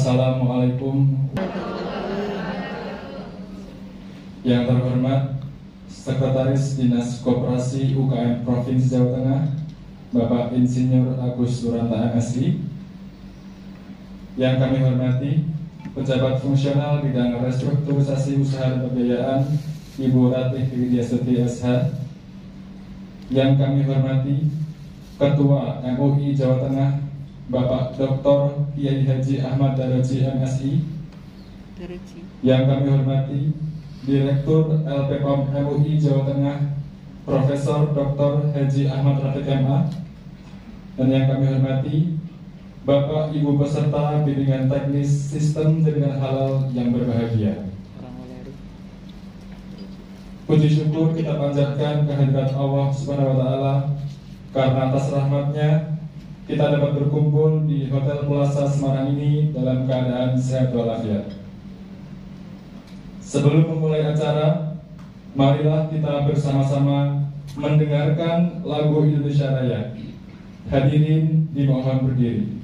Assalamualaikum. Yang terhormat Sekretaris Dinas Koperasi UKM Provinsi Jawa Tengah, Bapak Insinyur Agus Suranta MSI. Yang kami hormati pejabat fungsional bidang restrukturisasi usaha dan pembiayaan Ibu Ratih Widiasuti SH. Yang kami hormati Ketua MUI Jawa Tengah Bapak Dr. Kiai Haji Ahmad Daraji MSI. Yang kami hormati Direktur LPPOM MUI Jawa Tengah Profesor Dr. Haji Ahmad Rafiq MA. Dan yang kami hormati Bapak Ibu peserta bimbingan teknis sistem jaringan halal yang berbahagia. Puji syukur kita panjatkan kehadirat Allah Subhanahu wa Ta'ala karena atas rahmatnya kita dapat berkumpul di Hotel Plaza Semarang ini dalam keadaan sehat walafiat. Sebelum memulai acara, marilah kita bersama-sama mendengarkan lagu Indonesia Raya. Hadirin dimohon berdiri.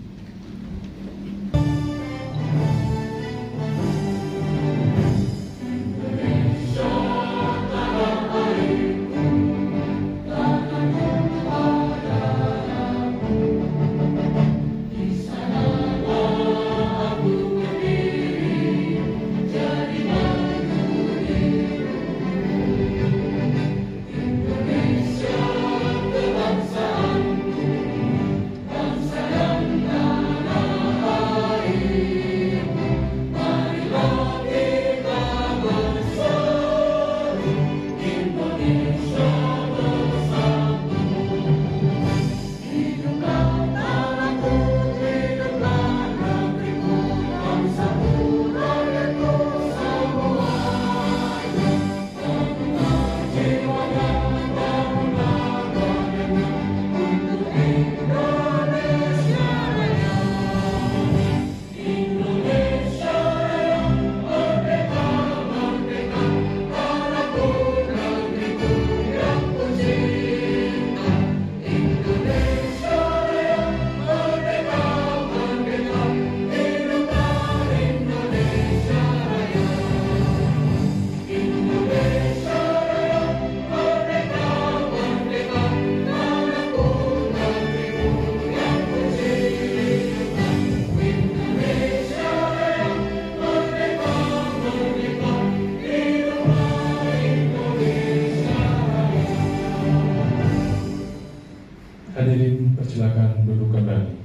Hadirin persilakan duduk kembali.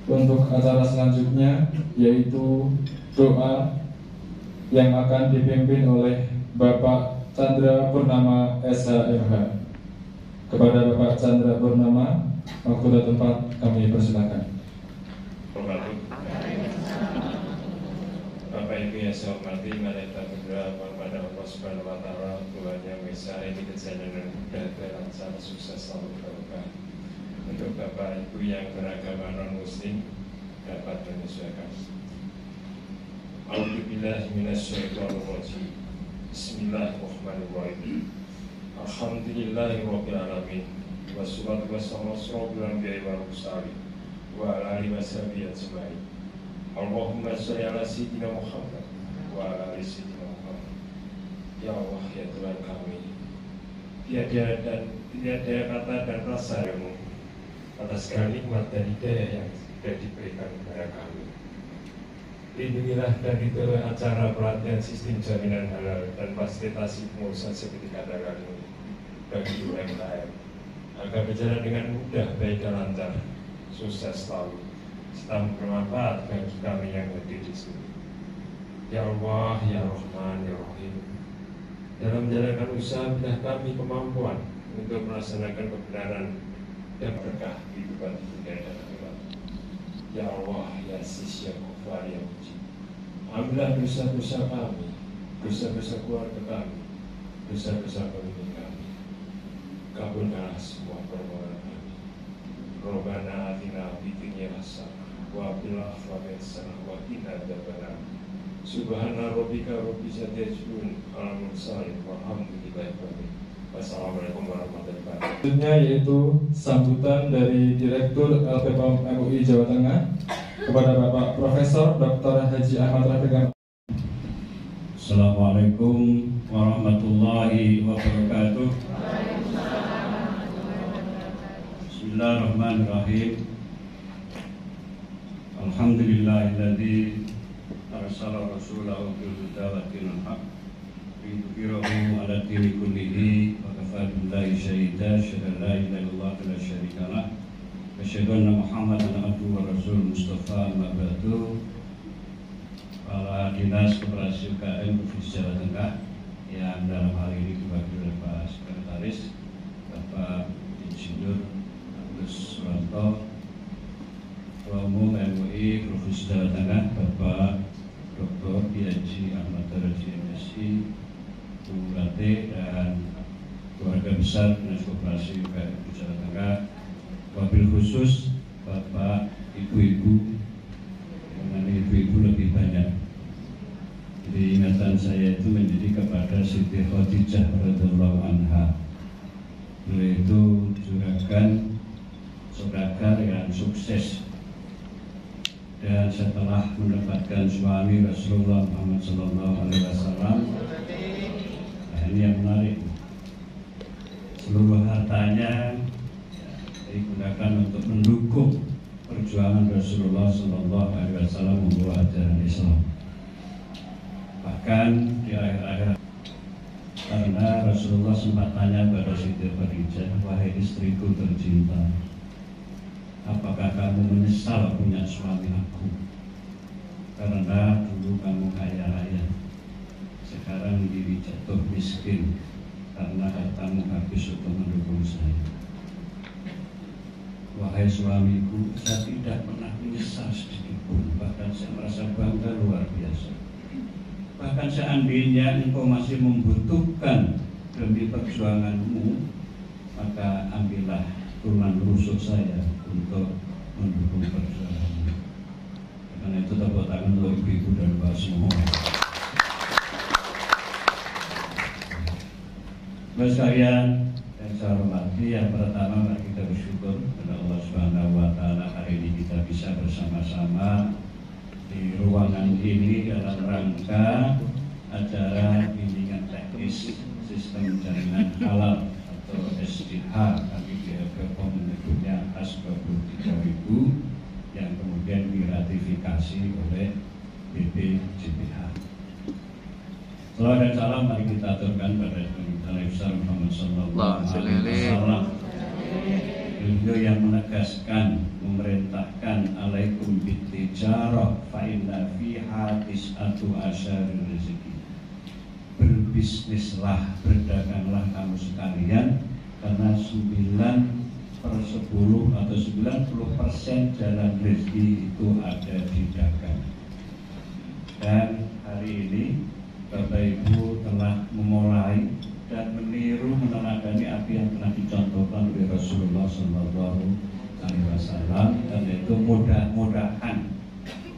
Untuk acara selanjutnya yaitu doa yang akan dipimpin oleh Bapak Chandra Purnama SHMH. Kepada Bapak Chandra Purnama, waktu dan tempat kami persilakan. Bapak Ibu yang saya hormati, mari kita berdoa kepada Allah Subhanahu wa Ta'ala, Tuhan yang Maha ini kejadian dan mudah lancar sukses selalu berkah. Untuk Bapak Ibu yang beragama non Muslim dapat menyesuaikan. A'udzubillahi minasyaitonirrajim. Bismillahirrahmanirrahim. Alhamdulillahirabbil alamin. Wassalatu wassalamu ala asyrofil anbiya'i wal mursalin wa ala alihi washabihi ajmain. Allahumma sholli ala sayyidina Muhammad wa ala ali sayyidina Muhammad. Ya Allah, ya Tuhan kami, tiada kata dan rasa ilmu atas segala nikmat dan hidayah yang sudah diberikan kepada kami. Lindungilah dari acara pelatihan sistem jaminan halal dan fasilitasi pengurusan seperti kata kali ini bagi UMKM agar berjalan dengan mudah, baik dan lancar, sukses selalu, serta bermanfaat bagi kami yang hadir di sini. Ya Allah, ya Rahman, ya Rahim, dalam menjalankan usaha berilah kami kemampuan untuk melaksanakan kebenaran dan berkah kehidupan dunia dan akhirat. Ya Allah, ya Aziz, ya Ghafar, ya Mujib, ambillah dosa-dosa kami, dosa-dosa keluarga kami, dosa-dosa pemimpin kami. Kabulkanlah semua permohonan kami. Rabbana atina fid dunya hasanah wa fil akhirati hasanah wa qina adzabannar. Subhana rabbika rabbil izzati amma yasifun, walhamdulillahi rabbil alamin. Wassalamualaikum warahmatullahi wabarakatuh. Selanjutnya yaitu sambutan dari Direktur LPPOM MUI Jawa Tengah kepada Bapak Profesor Dr. Haji Ahmad Rafiq. Assalamualaikum warahmatullahi wabarakatuh. Bismillahirrahmanirrahim. Alhamdulillahilladzi arsala rasulahu bil huda wa dinil haq liyudhhirahu 'ala dini kullihi wa kafaa billahi shahida asyhadu an la ilaha illallah wa la syarika lah wa asyhadu anna Muhammadan abduhu wa rasuluhu mustafa amma ba'du. Kepala Dinas Koperasi UKM Provinsi Jawa Tengah yang dalam hal ini diwakili oleh Pak Sekretaris Bapak Insinyur Agus Suranto, Ketua Umum MUI Provinsi Jawa Tengah Bapak Dr. Haji Ahmad Rafiq MSI, Bu Rate, dan keluarga besar Dinas Koperasi UKM Jawa Tengah, wabil khusus Bapak Ibu-ibu, dengan ibu-ibu lebih banyak. Jadi ingatan saya itu menjadi kepada Siti Khadijah radhiyallahu anha. Beliau itu juragan saudagar yang sukses, dan setelah mendapatkan suami Rasulullah Muhammad SAW, nah ini yang menarik, seluruh hartanya digunakan untuk mendukung perjuangan Rasulullah SAW membawa ajaran Islam. Bahkan di akhir-akhir, karena Rasulullah sempat tanya pada Siti Khadijah, wahai istriku tercinta, apakah kamu menyesal punya suami aku? Karena dulu kamu kaya raya, sekarang diri jatuh miskin karena hartamu habis untuk mendukung saya. Wahai suamiku, saya tidak pernah menyesal sedikit pun, bahkan saya merasa bangga luar biasa. Bahkan seandainya engkau masih membutuhkan demi perjuanganmu, maka ambillah tulang rusuk saya untuk mendukung perjuanganmu. Karena itu tepuk tangan untuk ibu-ibu dan bapak semua. Bapak sekalian yang saya hormati, yang pertama mari kita bersyukur kepada Allah Subhanahu wa taala hari ini kita bisa bersama-sama di ruangan ini dalam rangka acara bimbingan teknis sistem jaringan halal atau SJH, kami di LPPOM menyebutnya AS 23.000, yang kemudian diratifikasi oleh BPJPH. Salam dan salam mari kita aturkan pada Nabi Muhammad sallallahu alaihi wasallam. Beliau yang menegaskan, memerintahkan alaikum bittijarah fa inna fiha tis'atu asyaril rezeki. Berbisnislah, berdaganglah kamu sekalian, karena 9/10 atau 90% jalan rezeki itu ada di dagang. Dan hari ini Bapak Ibu telah memulai dan meniru meneladani apa yang telah dicontohkan oleh Rasulullah SAW, dan itu mudah-mudahan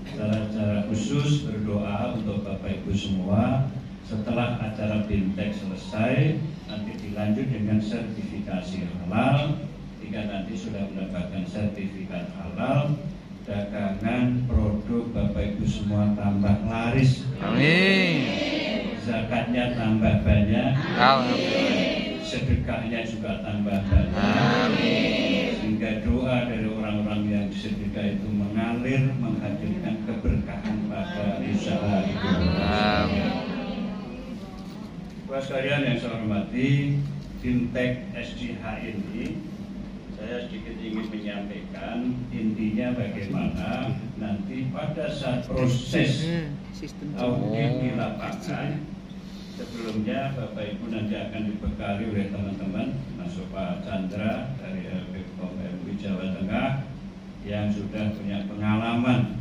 secara khusus berdoa untuk Bapak Ibu semua setelah acara BIMTEK selesai, nanti dilanjut dengan sertifikasi halal. Jika nanti sudah mendapatkan sertifikat halal, dagangan produk Bapak Ibu semua tambah laris. Amin. Zakatnya tambah banyak. Amin. Sedekahnya juga tambah banyak. Amin. Sehingga doa dari orang-orang yang sedekah itu mengalir, menghadirkan keberkahan pada usaha itu. Amin. Bapak sekalian yang saya hormati, BIMTEK SJH ini saya sedikit ingin menyampaikan intinya bagaimana nanti pada saat proses audit di lapangan. Sebelumnya Bapak Ibu nanti akan dibekali oleh teman-teman termasuk Pak Chandra dari LPPOM MUI Jawa Tengah yang sudah punya pengalaman.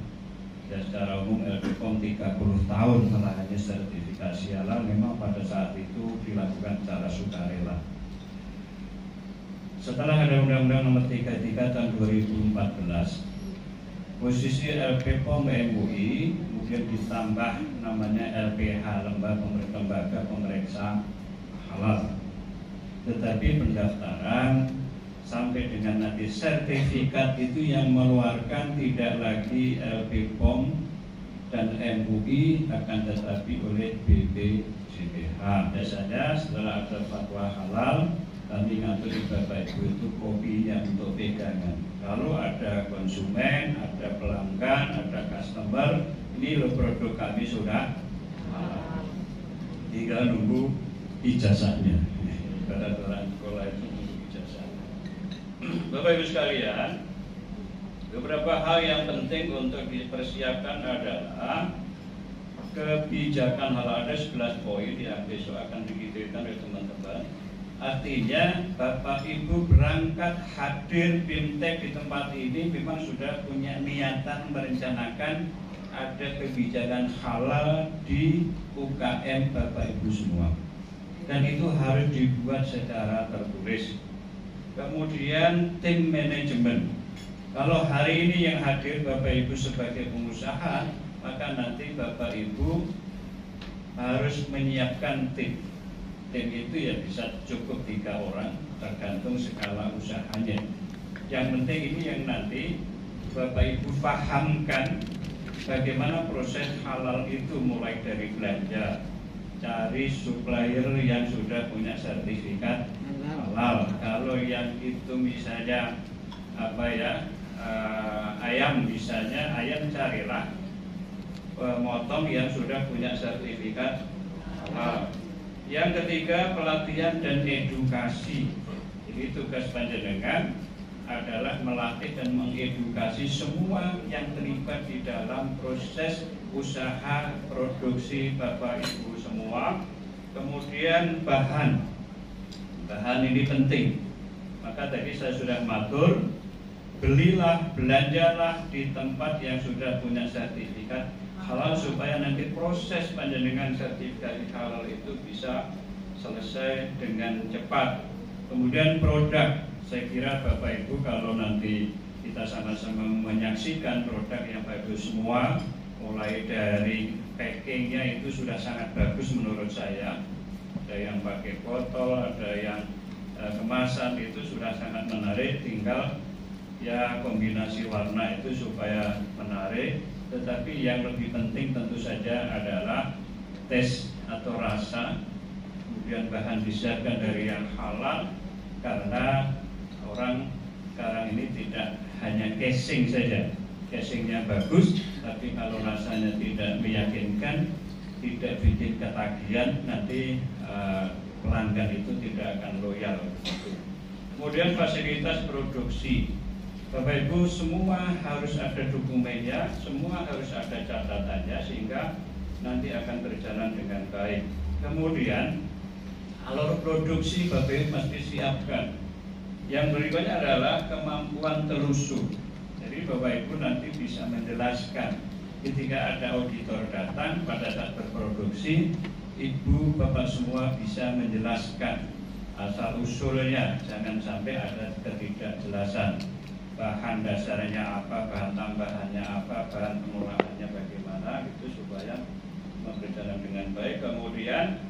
Ya, secara umum LPPOM 30 tahun melayani sertifikasi halal, memang pada saat itu dilakukan secara sukarela. Setelah ada Undang-Undang Nomor 33 Tahun 2014, posisi LPPOM MUI kemudian ditambah namanya LPH, Lembaga Pemeriksa Halal. tetapi pendaftaran sampai dengan nanti sertifikat itu yang mengeluarkan tidak lagi LPPOM dan MUI, akan tetapi oleh BPJPH. Biasanya setelah ada fatwa halal, kami ngatur Bapak Ibu itu kopinya untuk pegangan. Kalau ada konsumen, ada pelanggan, ada customer, ini loh produk kami sudah halal, tinggal nunggu ijazahnya. Pada orang sekolah itu nunggu ijazah. Bapak Ibu sekalian, beberapa hal yang penting untuk dipersiapkan adalah kebijakan halal. Ada 11 poin yang besok akan didetailkan oleh teman-teman. Artinya Bapak Ibu berangkat hadir BIMTEK di tempat ini memang sudah punya niatan merencanakan ada kebijakan halal di UKM Bapak Ibu semua, dan itu harus dibuat secara tertulis. Kemudian tim manajemen, kalau hari ini yang hadir Bapak Ibu sebagai pengusaha, maka nanti Bapak Ibu harus menyiapkan tim. Tim itu ya bisa cukup 3 orang, tergantung skala usahanya. Yang penting ini yang nanti Bapak Ibu pahamkan bagaimana proses halal itu, mulai dari belanja, cari supplier yang sudah punya sertifikat halal. Kalau yang itu misalnya ayam, misalnya ayam, carilah motong yang sudah punya sertifikat halal. Yang ketiga, pelatihan dan edukasi. Jadi tugas panjenengan adalah melatih dan mengedukasi semua yang terlibat di dalam proses usaha produksi Bapak Ibu semua. Kemudian bahan ini penting. Maka tadi saya sudah matur, belilah, belanjalah di tempat yang sudah punya sertifikat halal, supaya nanti proses panjenengan sertifikat halal itu bisa selesai dengan cepat. Kemudian produk, saya kira Bapak Ibu kalau nanti kita sama-sama menyaksikan produk yang Bapak Ibu semua, mulai dari packingnya itu sudah sangat bagus menurut saya. Ada yang pakai botol, ada yang kemasan, itu sudah sangat menarik. Tinggal ya kombinasi warna itu supaya menarik. Tetapi yang lebih penting tentu saja adalah tes atau rasa. Kemudian bahan disiapkan dari yang halal, karena orang sekarang ini tidak hanya casing saja, casingnya bagus, tapi kalau rasanya tidak meyakinkan, tidak bikin ketagihan, nanti pelanggan itu tidak akan loyal. Kemudian fasilitas produksi, Bapak Ibu semua harus ada dokumennya, semua harus ada catatannya, sehingga nanti akan berjalan dengan baik. Kemudian alur produksi Bapak Ibu mesti siapkan. Yang berikutnya adalah kemampuan telusur. Jadi Bapak Ibu nanti bisa menjelaskan ketika ada auditor datang pada saat berproduksi, Ibu Bapak semua bisa menjelaskan asal usulnya, jangan sampai ada ketidakjelasan. Bahan dasarnya apa, bahan tambahannya apa, bahan pengolahannya bagaimana, itu supaya berjalan dengan baik. Kemudian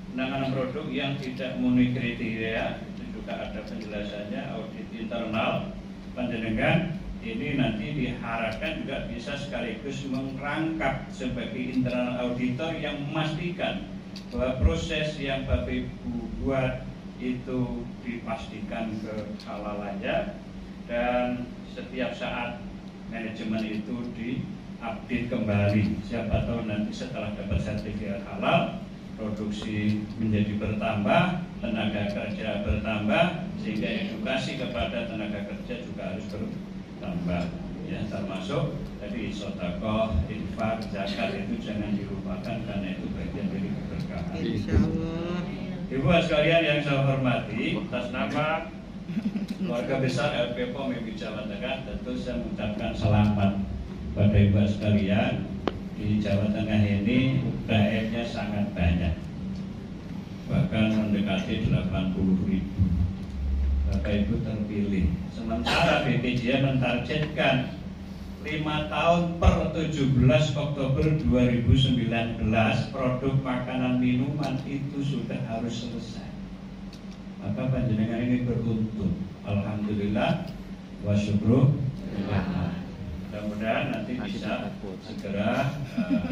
penanganan produk yang tidak memenuhi kriteria, itu juga ada penjelasannya. Audit internal panjenengan ini nanti diharapkan juga bisa sekaligus merangkap sebagai internal auditor yang memastikan bahwa proses yang Bapak Ibu buat itu dipastikan kehalalannya. Dan setiap saat manajemen itu diupdate kembali. Siapa tahu nanti setelah dapat sertifikat halal, produksi menjadi bertambah, tenaga kerja bertambah, sehingga edukasi kepada tenaga kerja juga harus bertambah. Ya, termasuk tadi sedekah, infak, zakat itu jangan dilupakan, karena itu bagian dari keberkahan. Insyaallah. Ibu sekalian yang saya hormati, atas nama keluarga besar LPPOM MUI Jawa Tengah, tentu saya mengucapkan selamat pada ibu sekalian. Di Jawa Tengah ini UKM-nya sangat banyak, bahkan mendekati 80.000. Bapak Ibu terpilih. Sementara BPJS mentargetkan 5 tahun per 17 Oktober 2019 produk makanan minuman itu sudah harus selesai. maka panjenengan ini beruntung. Alhamdulillah wa syukrulillah. Mudah-mudahan nanti bisa segera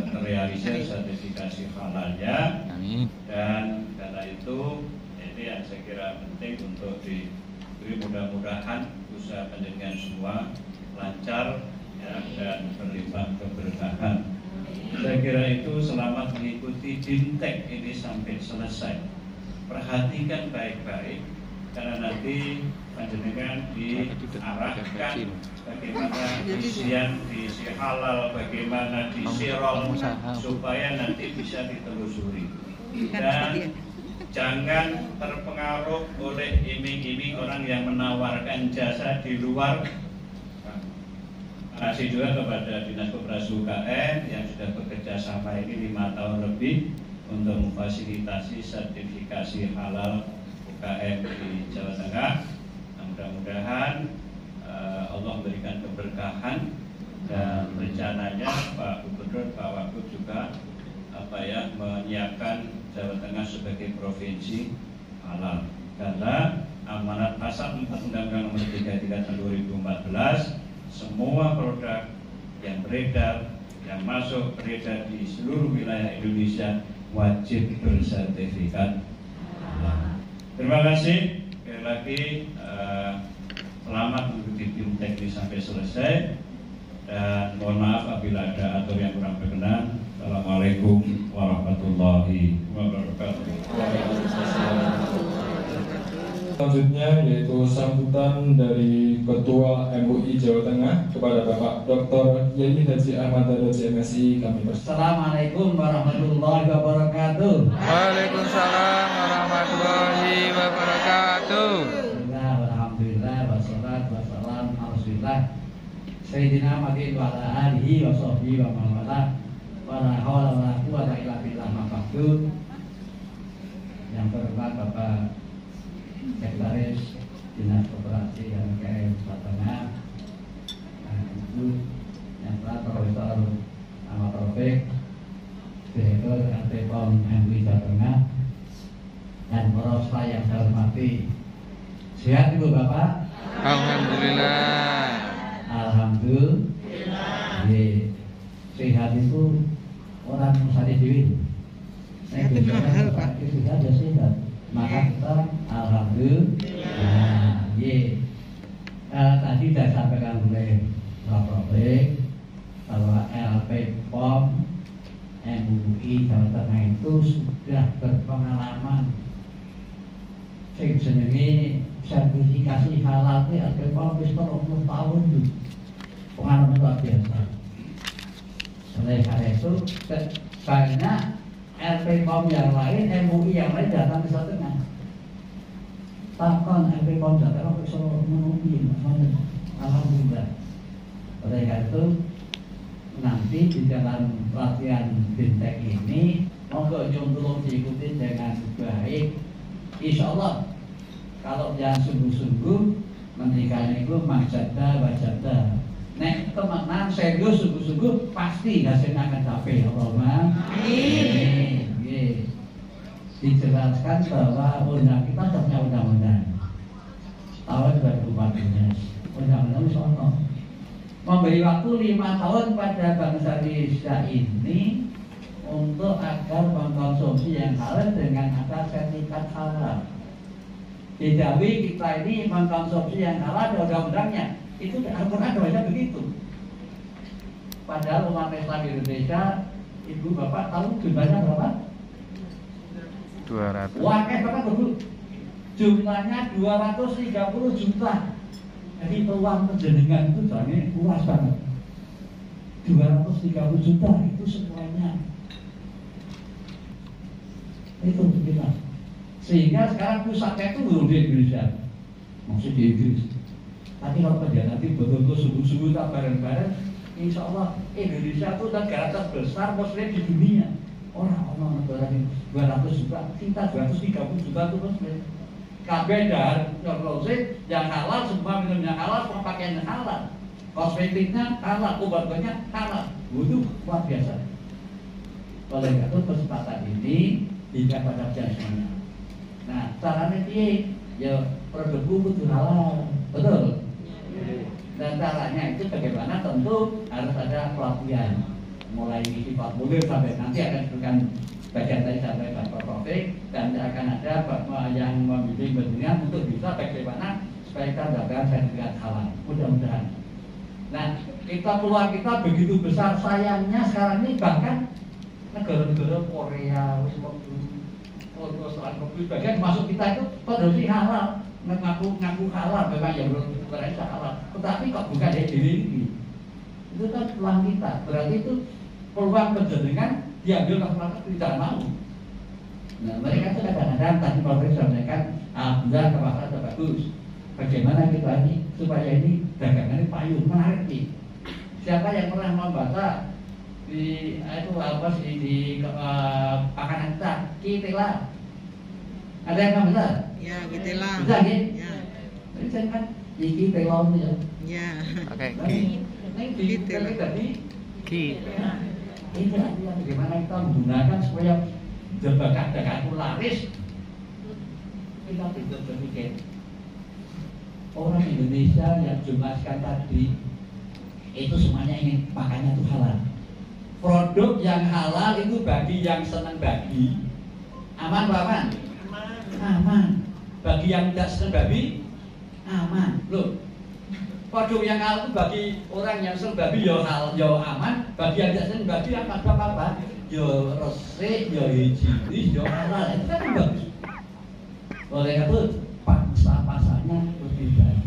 terrealisir sertifikasi halalnya. Amin. Dan karena itu ini yang saya kira penting untuk diberi, mudah-mudahan usaha panjenengan semua lancar ya, dan berlimpah keberkahan. Saya kira itu selamat mengikuti BIMTEK ini sampai selesai. Perhatikan baik-baik karena nanti panjenengan diarahkan bagaimana isian diisi halal, bagaimana diisi rom, supaya nanti bisa ditelusuri. Dan jangan terpengaruh oleh iming-iming orang yang menawarkan jasa di luar. Terima kasih juga kepada Dinas Koperasi UKM yang sudah bekerja sama ini 5 tahun lebih untuk memfasilitasi sertifikasi halal UKM di Jawa Tengah. Mudah-mudahan Allah memberikan keberkahan, dan rencananya Pak Gubernur, Pak Wagub juga menyiapkan Jawa Tengah sebagai provinsi halal. Karena amanat pasal 4 Undang-Undang Nomor 33 Tahun 2014, semua produk yang beredar, yang masuk beredar di seluruh wilayah Indonesia wajib bersertifikat halal. Terima kasih sekali lagi. Selamat mengikuti BIMTEK ini sampai selesai, dan mohon maaf apabila ada atur yang kurang berkenan. Assalamualaikum warahmatullahi wabarakatuh. Selanjutnya yaitu sambutan dari Ketua MUI Jawa Tengah kepada Bapak Dr. Yai Haji Ahmad Dado MSI. Kami Assalamualaikum warahmatullahi wabarakatuh. Waalaikumsalam warahmatullahi wabarakatuh. Alhamdulillah wassalatu wassalam ala Rasulillah Sayyidina Muhammadin wa ala alihi wa sahbihi wa man wala wa la haula wa la quwwata illa billah. Yang terhormat Bapak Sekretaris Dinas Koperasi dan UKM Jawa Tengah, Ibu yang telah Profesor Ahmad Taufik, Direktur RT-POM MUI Jawa Tengah, dan para ustaz yang saya hormati. Sehat Ibu Bapak? Alhamdulillah. Alhamdulillah. Sehat itu orang musadi dewi. Saya bicara Pak itu sudah sehat. Maka kita alhamdulillah. Tadi saya sampaikan oleh Pak Taufik bahwa LP-POM MUI Jawa Tengah itu sudah berpengalaman. Sing jenenge sertifikasi halal itu LP-POM wis 30 tahun itu. Pengalaman luar biasa. Oleh karena itu banyak LP-POM yang lain, MUI yang lain datang ke Jawa Tengah. Takkan LP-POM Jawa Tengah bisa memenuhi, alhamdulillah. Oleh karena itu nanti di dalam pelatihan BIMTEK ini monggo tolong diikuti dengan baik. Insya Allah kalau yang sungguh-sungguh mendikan itu majada wajada. Nek temenan serius sungguh-sungguh pasti hasilnya akan capai. Allahumma amin. Dijelaskan bahwa undang kita punya undang-undang tahun 2014. Undang-undang sono memberi waktu 5 tahun pada bangsa Indonesia ini untuk agar mengkonsumsi yang halal dengan ada sertifikat halal. Didawi kita ini mengkonsumsi yang halal ada undang-undangnya. Itu Al-Quran doanya begitu. Padahal umat Islam Indonesia, Ibu Bapak tahu jumlahnya berapa? 200. Wah, Bapak betul. Jumlahnya 230 juta. Jadi peluang penjenengan itu jangan luas banget. 230 juta itu semuanya. Itu kita. Sehingga sekarang pusatnya itu belum di Indonesia, maksud di Inggris. Tapi kalau pada nanti betul-betul sungguh-sungguh tak bareng-bareng, insya Allah Indonesia itu negara terbesar muslim di dunia. Orang negara ini 200 juta, kita 230 juta itu muslim. Kabeh dan yang halal, semua minum yang halal, semua pakaian yang halal, kosmetiknya halal, obat-obatnya halal. Itu luar biasa. Oleh itu kesempatan ini tidak pada biasanya. Nah, caranya ya produkku kudu halal, betul. Dan caranya itu bagaimana, tentu harus ada pelatihan, mulai di formulir sampai nanti akan diberikan bagian tadi sampai Pak Taufik, dan akan ada yang membimbing bimbingan untuk bisa bagaimana supaya kita mendapatkan sertifikat halal, mudah-mudahan. Nah, peluang kita begitu besar, sayangnya sekarang ini bahkan negara-negara Korea, bagian masuk kita itu produksi halal, ngaku halal, memang yang belum berasa halal, tetapi kok bukan dari diri ini, itu kan peluang kita, berarti itu peluang penjenengan diambil masyarakat tidak mau. Nah, mereka itu kadang-kadang tadi Pak Presiden sampaikan, alhamdulillah kemasan bagus. Bagaimana kita ini supaya ini dagangan ini payung menarik nih. Siapa yang pernah membaca di itu apa sih di makanan kita lah. Ada yang membaca? Ya, kita lah. Bisa kan? Ya. Jadi saya kan iki telon ya. Ya. Oke. Ini di tadi. Ki. Ini adalah bagaimana kita menggunakan supaya dagangan itu laris. Kita tidak berpikir orang Indonesia yang jumaskan tadi itu semuanya ingin makannya itu halal. Produk yang halal itu bagi yang senang babi aman Pak aman? Aman. Bagi yang tidak senang babi aman. Loh, produk yang halal itu bagi orang yang senang babi ya halal, ya aman. Bagi yang tidak senang babi apa? Ya resik, ya hijienis, ya halal. Itu kan bagus. Oleh itu pasarnya lebih banyak.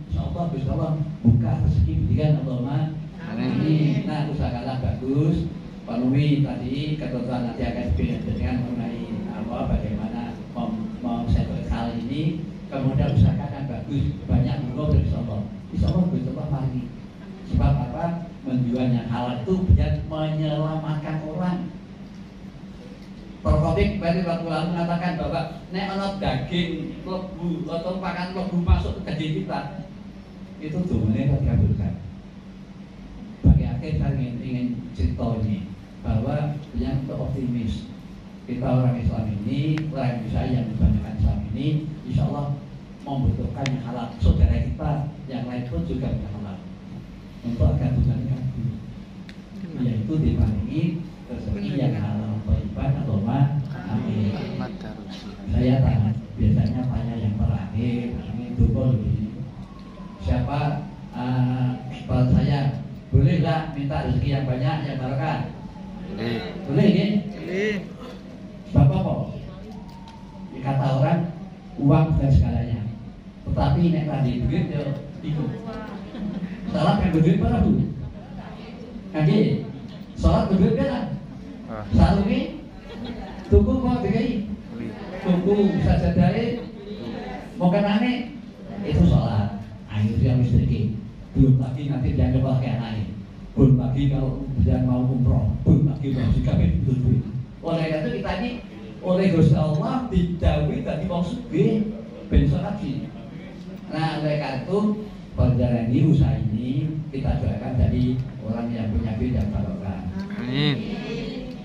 Insyaallah Gusti Allah buka rezeki pendidikan Allahumma amin. Nah, usahakanlah bagus. Penuhi tadi ketentuan nanti akan dengan mengenai bagaimana mengsettle hal ini. Kemudian usahakan bagus, banyak berdoa dari Allah. Insyaallah Gusti Allah mari. Sebab apa? Menjual yang halal itu biar menyelamatkan orang. Profik dari waktu lalu mengatakan bahwa nek ana daging lebu atau pakan lebu masuk ke daging kita itu domennya dikabulkan. Bagi akhir saya ingin cerita ini bahwa yang optimis kita orang Islam ini, orang Indonesia yang kebanyakan Islam ini, insya Allah membutuhkan yang halal. Saudara kita yang lain pun juga yang halal untuk agar Tuhan kabul, yaitu diparingi rezeki yang halal. Allahumma amin. Saya tanya, biasanya tanya yang terakhir, ini dukul ini. Siapa kepala saya boleh nggak minta rezeki yang banyak, yang barokah? Boleh ini? Boleh. Bapak kok? Kata orang uang bukan segalanya, tetapi nek tadi duit ya ikut. Salat kan duit apa bu? Kaki, salat duit kan? Salumi tuku kok dikai tuku sajadahe mokanane itu sholat. Ayo dia miskin, belum lagi nanti dia nyoba kayak naik, belum lagi kalau dia mau umroh, belum lagi kalau jika itu duit. Oleh itu kita ini oleh Gusti Allah didawi tadi mau sugih ben lagi. Nah oleh itu perjalanan ini usaha ini kita doakan jadi orang yang punya duit yang barokah. Amin.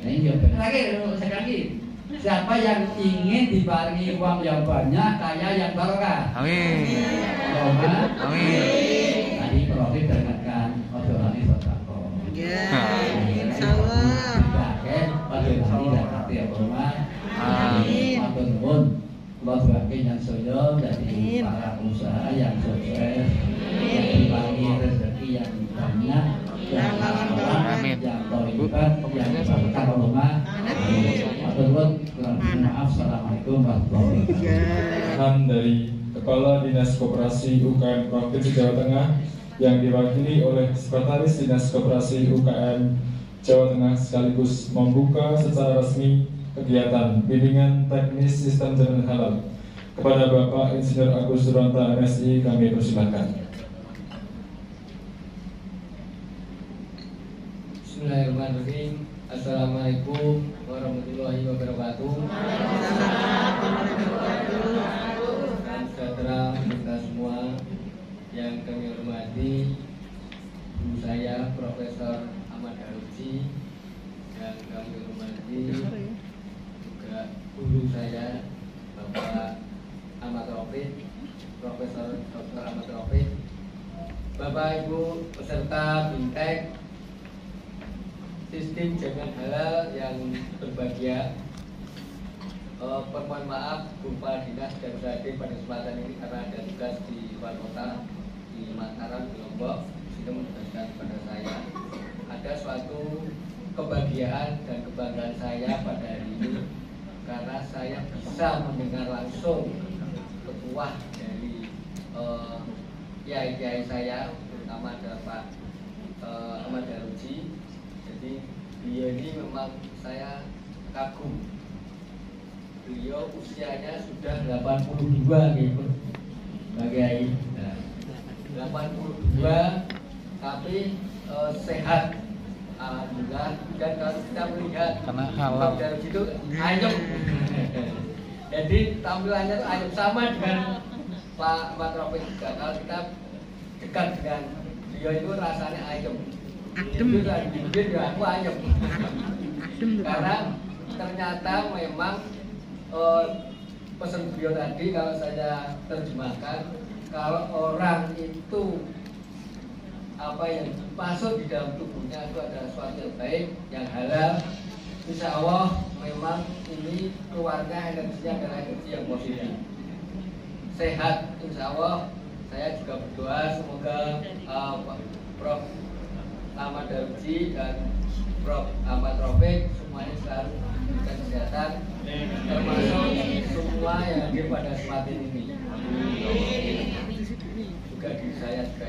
Ini lagi sekali. Siapa yang ingin dibarengi uang yang banyak, kaya yang barokah? Amin. Amin. Tadi profit dengarkan omongan sedekah. Ya, insyaallah. Kan pada hari dan hati Allahumma amin. Matur nuwun. Allah berkati yang soyo dari para usaha yang sukses, yang dibarengi rezeki yang banyak, yang halal, yang thayyibat, yang berkah Allahumma amin. Maaf, assalamualaikum warahmatullahi wabarakatuh. Dari Kepala Dinas Koperasi UKM Provinsi Jawa Tengah yang diwakili oleh Sekretaris Dinas Koperasi UKM Jawa Tengah sekaligus membuka secara resmi kegiatan bimbingan teknis sistem jalan halal. Kepada Bapak Insinyur Agus Suranta MSI kami persilakan. Bismillahirrahmanirrahim. Assalamualaikum warahmatullahi wabarakatuh. Dan sejahtera kita semua yang kami hormati, guru saya Profesor Ahmad Haruji, yang kami hormati juga guru saya Bapak Ahmad Taufik, sistem jaminan halal yang berbahagia. Permohon maaf Kepala Dinas dan Usahadim pada kesempatan ini karena ada tugas di luar kota, di Mataram, di Lombok, sehingga menugaskan kepada saya. Ada suatu kebahagiaan dan kebanggaan saya pada hari ini karena saya bisa mendengar langsung petuah dari kiai-kiai saya, terutama adalah Pak Ahmad Daruji. Jadi beliau ini memang saya kagum. Beliau usianya sudah 82 gitu, Pak Kiai. Nah, 82 tapi sehat, alhamdulillah. Dan kalau kita melihat Karena halal. dari situ ayam. Jadi tampilannya tuh ayam, sama dengan Pak Taufik juga. Kalau kita dekat dengan beliau itu rasanya ayam. Adem. Itu dari bibir ya aku ayam. Adem tuh, Pak. Karena ternyata memang pesan beliau tadi kalau saya terjemahkan, kalau orang itu apa yang masuk di dalam tubuhnya itu adalah sesuatu yang baik, yang halal, insya Allah memang ini keluarnya energinya adalah energi yang positif, sehat. Insya Allah saya juga berdoa semoga Prof. Ahmad Daruji dan Prof. Ahmad Taufik semuanya selalu diberikan kesehatan, termasuk semua yang hadir pada kesempatan ini. Juga di saya juga.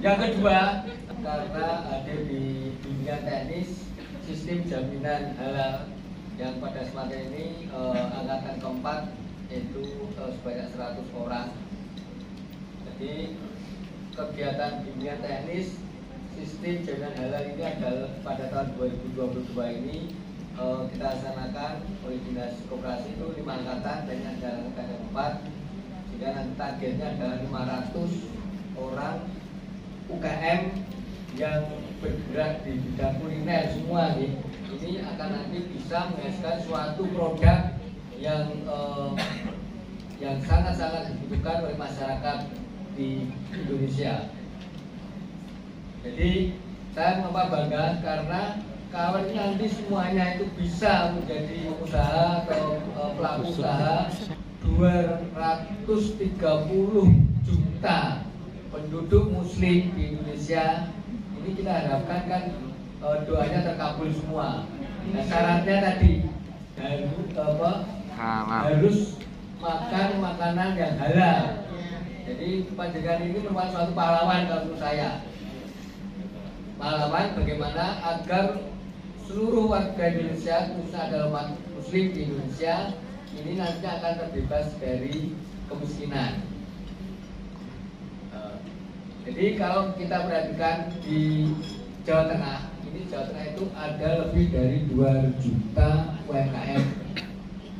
Yang kedua, karena hadir di dunia teknis sistem jaminan halal yang pada kesempatan ini angkatan keempat yaitu sebanyak 100 orang. Jadi kegiatan dunia teknis sistem jaminan halal ini adalah pada tahun 2022 ini kita laksanakan oleh Dinas Koperasi itu 5 angkatan dan yang ada angkatan 4, sehingga nanti targetnya adalah 500 orang UKM yang bergerak di bidang kuliner semua nih. Ini akan nanti bisa menghasilkan suatu produk yang sangat-sangat dibutuhkan oleh masyarakat di Indonesia. Jadi saya bangga karena kalau nanti semuanya itu bisa menjadi usaha atau pelaku usaha 230 juta penduduk muslim di Indonesia. Ini kita harapkan kan doanya terkabul semua. Nah, syaratnya tadi harus makan makanan yang halal. Jadi panjenengan ini merupakan suatu pahlawan kalau menurut saya. Pahlawan bagaimana agar seluruh warga Indonesia, khususnya adalah umat muslim di Indonesia, ini nanti akan terbebas dari kemiskinan. Jadi kalau kita perhatikan di Jawa Tengah, ini Jawa Tengah itu ada lebih dari 2 juta UMKM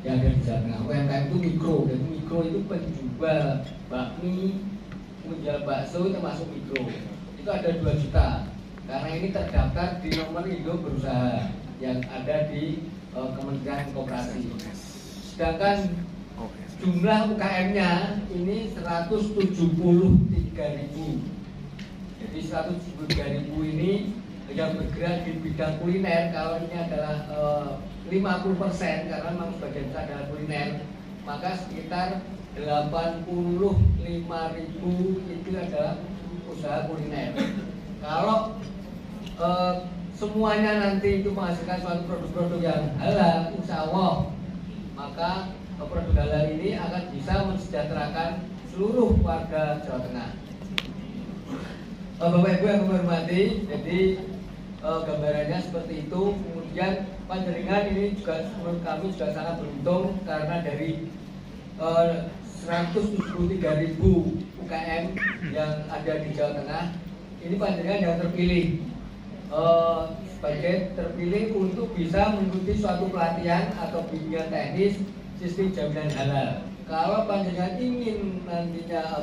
yang ada di Jawa Tengah. UMKM itu mikro, dan mikro itu penjual bakmi, penjual bakso termasuk mikro. Itu ada 2 juta. Karena ini terdaftar di nomor induk berusaha yang ada di Kementerian Koperasi. Sedangkan jumlah UKM-nya ini 173.000. Jadi 173.000 ini yang bergerak di bidang kuliner. Kalau ini adalah 50% karena memang sebagian besar adalah kuliner, maka sekitar 85.000 itu adalah usaha kuliner. Kalau semuanya nanti itu menghasilkan suatu produk-produk yang halal, insya Allah maka produk halal ini akan bisa mensejahterakan seluruh warga Jawa Tengah. Bapak Ibu yang kami hormati, jadi gambarannya seperti itu. Kemudian panjenengan ini juga menurut kami juga sangat beruntung karena dari 173.000 UKM yang ada di Jawa Tengah, ini panjenengan yang terpilih sebagai terpilih untuk bisa mengikuti suatu pelatihan atau bimbingan teknis sistem jaminan halal. Kalau panjenengan ingin nantinya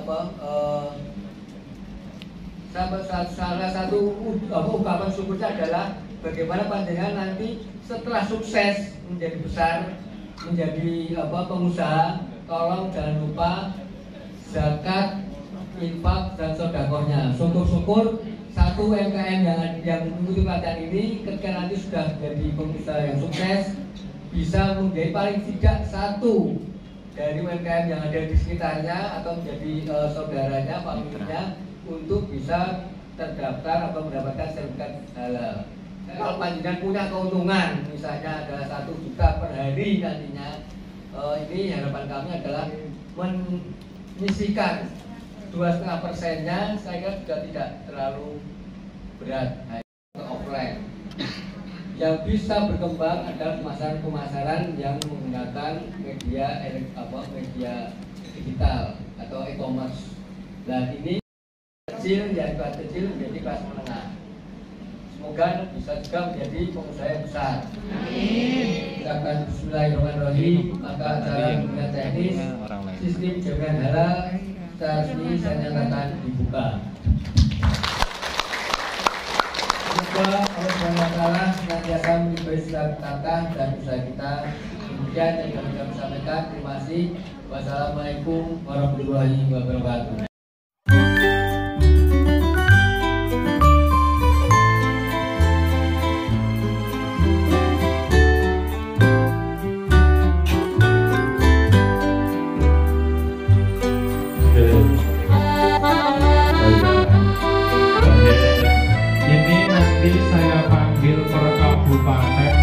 salah satu ungkapan syukurnya adalah bagaimana panjenengan nanti setelah sukses menjadi besar, menjadi pengusaha, tolong jangan lupa zakat, infak dan sedekahnya. Syukur-syukur satu UMKM yang mengikuti pelatihan ini ketika nanti sudah menjadi pengusaha yang sukses bisa menjadi paling tidak satu dari UMKM yang ada di sekitarnya atau menjadi saudaranya, familinya untuk bisa terdaftar atau mendapatkan sertifikat halal. Kalau panjenengan punya keuntungan misalnya adalah 1 juta per hari nantinya, ini harapan kami adalah menyisihkan 2,5%-nya, saya kira juga tidak terlalu berat. Offline yang bisa berkembang adalah pemasaran yang menggunakan media digital atau e-commerce. Dan ini kecil, yang kelas kecil menjadi kelas menengah. Semoga bisa juga menjadi pengusaha yang besar. Kita akan bismillahirrahmanirrahim. Maka acara pembinaan teknis sistem jaminan halal secara resmi saya nyatakan dibuka. Semoga Allah SWT senantiasa memberi segala kata dan usaha kita. Demikian yang kami sampaikan. Terima kasih. Wassalamualaikum warahmatullahi wabarakatuh. Ini nanti saya panggil per kabupaten